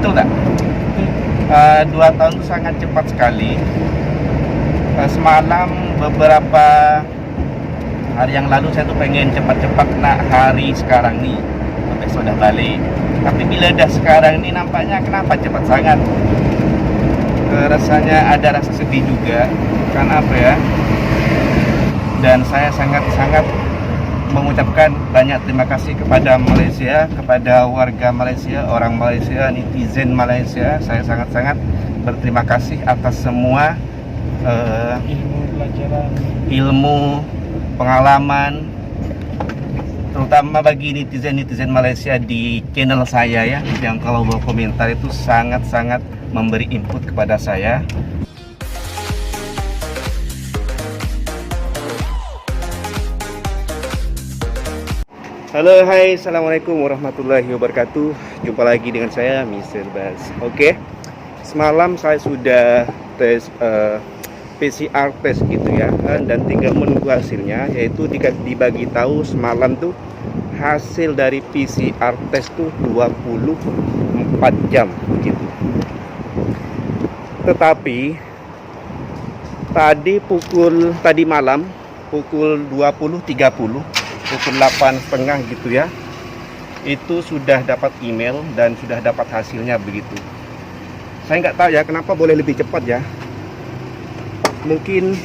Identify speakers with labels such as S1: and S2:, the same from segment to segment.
S1: betul tak? 2 tahun itu sangat cepat sekali. Semalam beberapa hari yang lalu saya tuh pengen cepat-cepat nak hari sekarang nih, besok udah balik. Tapi bila dah sekarang ini nampaknya kenapa cepat sangat? Rasanya ada rasa sedih juga, karena apa ya? Dan saya sangat-sangat mengucapkan banyak terima kasih kepada Malaysia, kepada warga Malaysia, orang Malaysia, netizen Malaysia. Saya sangat-sangat berterima kasih atas semua
S2: ilmu pelajaran,
S1: ilmu, pengalaman, terutama bagi netizen Malaysia di channel saya ya, yang kalau berkomentar itu sangat-sangat memberi input kepada saya. Halo, hai, assalamualaikum warahmatullahi wabarakatuh. Jumpa lagi dengan saya, Mr. Bas. Oke, semalam saya sudah tes PCR test gitu ya, dan tinggal menunggu hasilnya, yaitu dibagi tahu semalam tuh hasil dari PCR test tuh 24 jam gitu. Tetapi tadi malam pukul 20.30, pukul 8.30 gitu ya, itu sudah dapat email dan sudah dapat hasilnya begitu. Saya nggak tahu ya kenapa boleh lebih cepat ya. Mungkin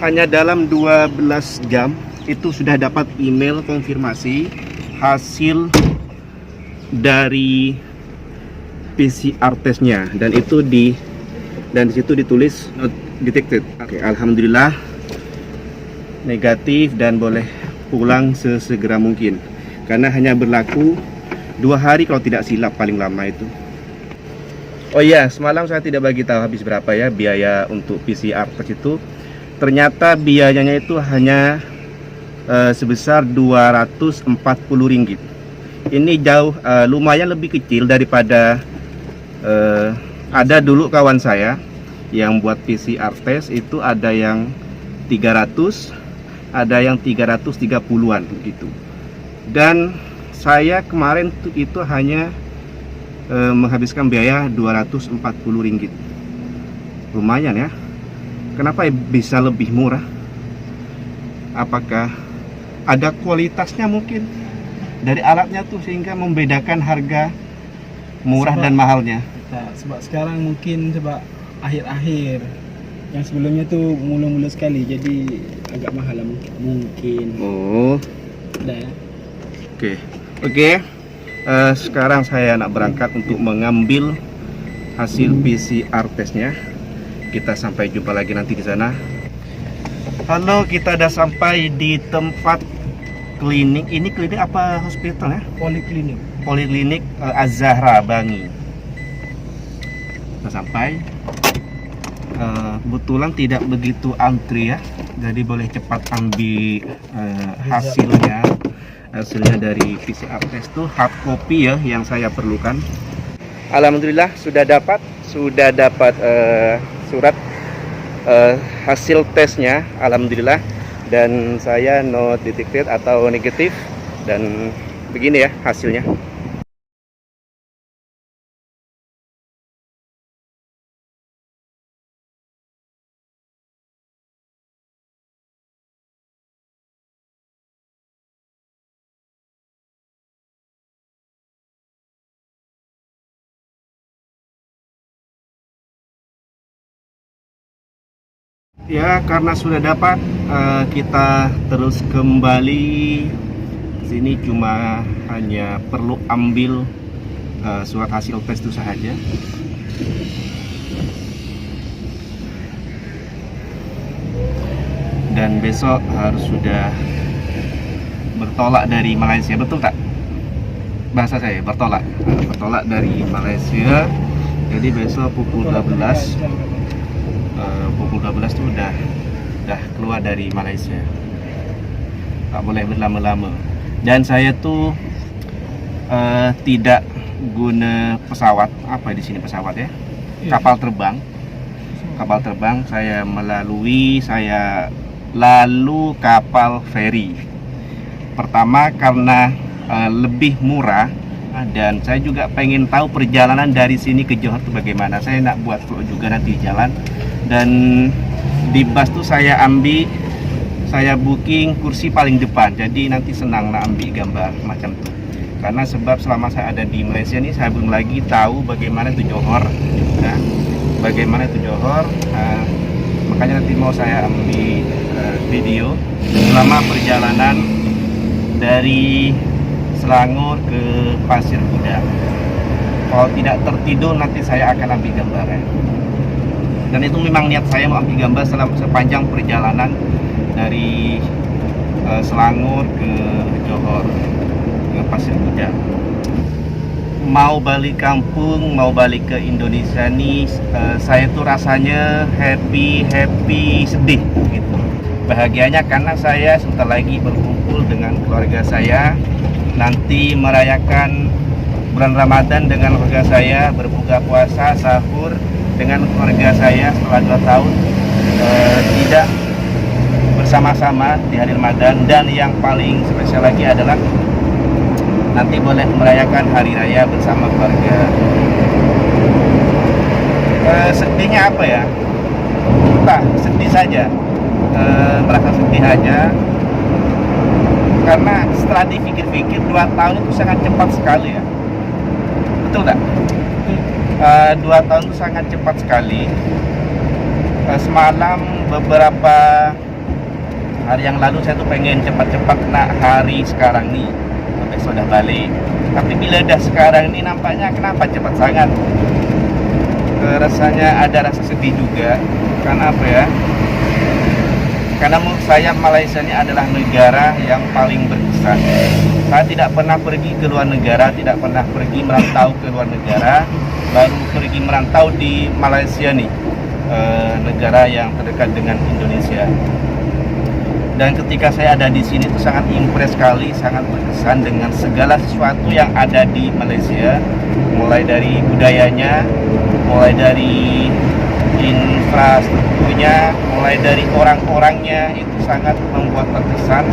S1: hanya dalam 12 jam itu sudah dapat email konfirmasi hasil dari PCR testnya, dan itu di situ ditulis not detected. Oke, alhamdulillah negatif dan boleh pulang sesegera mungkin, karena hanya berlaku 2 hari kalau tidak silap paling lama itu. Oh iya, semalam saya tidak bagi tahu habis berapa ya biaya untuk PCR test itu. Ternyata biayanya itu hanya sebesar 240 ringgit. Ini jauh lumayan lebih kecil daripada ada dulu kawan saya yang buat PCR test itu, ada yang 300, ada yang 330-an begitu. Dan saya kemarin itu hanya menghabiskan biaya 240 ringgit. Lumayan ya. Kenapa bisa lebih murah? Apakah ada kualitasnya mungkin dari alatnya tuh sehingga membedakan harga murah dan mahalnya?
S2: sebab sekarang mungkin sebab akhir-akhir, yang sebelumnya tuh mula-mula sekali, jadi agak mahal lah mungkin.
S1: Oh,
S2: Dah ya.
S1: Oke. Sekarang saya nak berangkat untuk mengambil hasil PCR testnya. Kita sampai jumpa lagi nanti di sana. Halo, kita udah sampai di tempat klinik. Ini klinik apa hospital ya? Poliklinik Az-Zahra Bangi. Kita sampai. Kebetulan tidak begitu antri ya, jadi boleh cepat ambil hasilnya dari PCR test tuh hard copy ya yang saya perlukan. Alhamdulillah sudah dapat surat hasil tesnya, alhamdulillah, dan saya not detected atau negatif, dan begini ya hasilnya. Ya, karena sudah dapat, kita terus kembali ke sini. Cuma hanya perlu ambil surat hasil tes itu saja. Dan besok harus sudah bertolak dari Malaysia, betul tak? Bahasa saya bertolak dari Malaysia. Jadi besok pukul 12 itu udah keluar dari Malaysia. Tak boleh berlama-lama. Dan saya tuh tidak guna pesawat. Apa di sini pesawat ya? Kapal terbang. Saya lalu kapal feri. Pertama karena lebih murah Dan saya juga pengen tahu perjalanan dari sini ke Johor itu bagaimana. Saya nak buat vlog juga nanti di jalan. Dan di bus tuh saya booking kursi paling depan, jadi nanti senang nak ambil gambar macam itu. Karena sebab selama saya ada di Malaysia ini saya belum lagi tahu bagaimana itu Johor, nah, bagaimana itu Johor. Makanya nanti mau saya ambil video selama perjalanan dari Selangor ke Pasir Kuda. Kalau tidak tertidur nanti saya akan ambil gambarnya. Dan itu memang niat saya mau ambil gambar sepanjang perjalanan dari Selangor ke Johor, ke Pasir Kuda. Mau balik kampung, mau balik ke Indonesia nih, saya tuh rasanya happy, sedih gitu. Bahagianya karena saya sebentar lagi berkumpul dengan keluarga saya, nanti merayakan bulan Ramadan dengan keluarga saya, berbuka puasa, sahur dengan keluarga saya setelah 2 tahun tidak bersama-sama di hari Ramadan. Dan yang paling spesial lagi adalah nanti boleh merayakan hari raya bersama keluarga. Sedihnya apa ya? Tak, sedih saja, merasa sedih aja karena setelah dipikir-pikir 2 tahun itu sangat cepat sekali ya. Betul tak? 2 tahun itu sangat cepat sekali. Semalam beberapa hari yang lalu saya tuh pengen cepat-cepat nak hari sekarang nih, besok udah balik. Tapi bila udah sekarang ini nampaknya kenapa cepat sangat. Rasanya ada rasa sedih juga. Karena apa ya? Karena menurut saya Malaysia ini adalah negara yang paling berkesan. Saya tidak pernah pergi ke luar negara, tidak pernah pergi merantau ke luar negara, baru pergi merantau di Malaysia nih, negara yang terdekat dengan Indonesia. Dan ketika saya ada di sini itu sangat impress sekali, sangat berkesan dengan segala sesuatu yang ada di Malaysia, mulai dari budayanya, mulai dari infrastrukturnya, mulai dari orang-orangnya, itu sangat membuat terkesan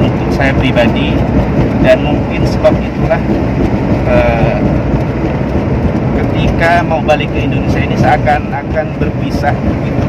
S1: untuk saya pribadi. Dan mungkin sebab itulah ketika mau balik ke Indonesia ini seakan-akan berpisah gitu.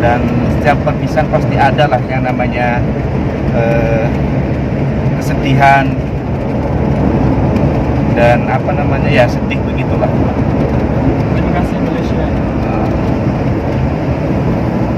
S1: Dan setiap perpisahan pasti ada lah yang namanya kesedihan dan apa namanya ya, sedih begitulah.
S2: Terima kasih Malaysia.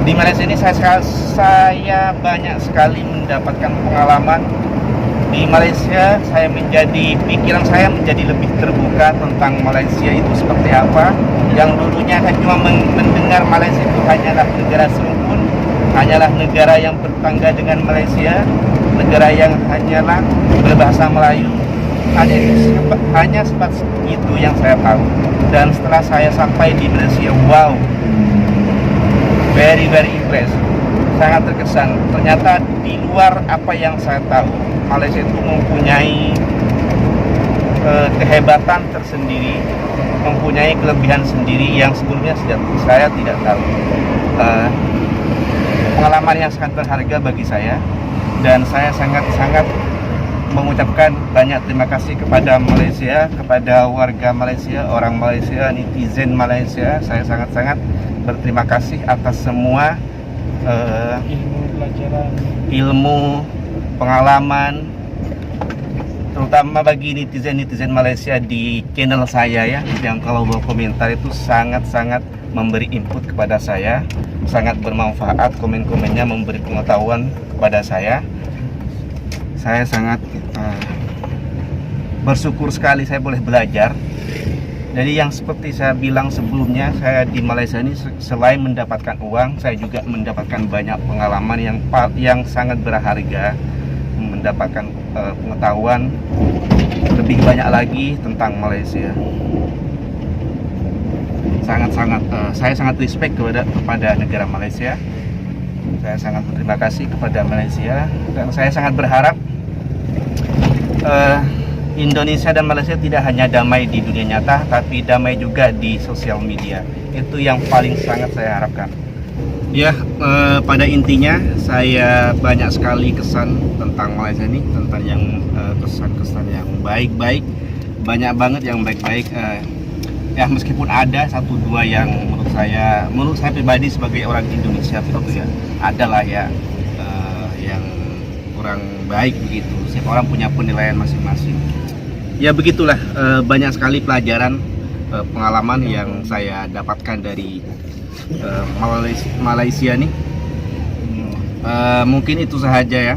S1: Di Malaysia ini saya banyak sekali mendapatkan pengalaman. Di Malaysia pikiran saya menjadi lebih terbuka tentang Malaysia itu seperti apa. Yang dulunya cuma mendengar Malaysia itu hanyalah negara serumpun, hanyalah negara yang bertangga dengan Malaysia, negara yang hanyalah berbahasa Melayu. Hanya sebatas itu yang saya tahu. Dan setelah saya sampai di Malaysia, wow, very impressed, sangat terkesan. Ternyata di luar apa yang saya tahu, Malaysia itu mempunyai kehebatan tersendiri, mempunyai kelebihan sendiri yang sebelumnya saya tidak tahu. Pengalaman yang sangat berharga bagi saya, dan saya sangat mengucapkan banyak terima kasih kepada Malaysia, kepada warga Malaysia, orang Malaysia, netizen Malaysia. Saya sangat berterima kasih atas semua
S2: Ilmu pelajaran,
S1: ilmu, pengalaman, terutama bagi netizen Malaysia di channel saya ya, yang kalau berkomentar itu sangat memberi input kepada saya, sangat bermanfaat. Komen-komennya memberi pengetahuan kepada saya. Saya sangat bersyukur sekali saya boleh belajar. Jadi yang seperti saya bilang sebelumnya, saya di Malaysia ini selain mendapatkan uang, saya juga mendapatkan banyak pengalaman yang sangat berharga, mendapatkan pengetahuan lebih banyak lagi tentang Malaysia. Saya sangat respect kepada negara Malaysia. Saya sangat berterima kasih kepada Malaysia, dan saya sangat berharap Indonesia dan Malaysia tidak hanya damai di dunia nyata, tapi damai juga di sosial media. Itu yang paling sangat saya harapkan. Ya, pada intinya saya banyak sekali kesan tentang Malaysia ini, tentang yang kesan-kesan yang baik-baik, banyak banget yang baik-baik. Ya meskipun ada satu dua yang menurut saya pribadi sebagai orang Indonesia begitu ya, adalah ya yang kurang baik begitu. Setiap orang punya penilaian masing-masing. Ya begitulah, banyak sekali pelajaran, pengalaman yang saya dapatkan dari Malaysia nih. Mungkin itu saja ya.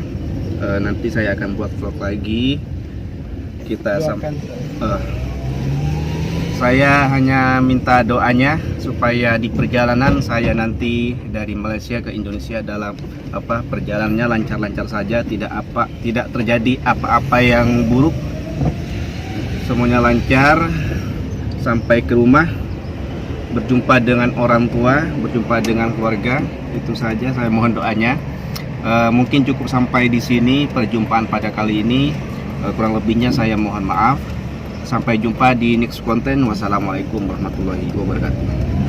S1: Nanti saya akan buat vlog lagi. Saya hanya minta doanya supaya di perjalanan saya nanti dari Malaysia ke Indonesia dalam perjalanannya lancar-lancar saja, tidak terjadi apa-apa yang buruk, semuanya lancar sampai ke rumah, berjumpa dengan orang tua, berjumpa dengan keluarga. Itu saja, saya mohon doanya. Mungkin cukup sampai di sini perjumpaan pada kali ini. Kurang lebihnya saya mohon maaf. Sampai jumpa di next konten. Wassalamualaikum warahmatullahi wabarakatuh.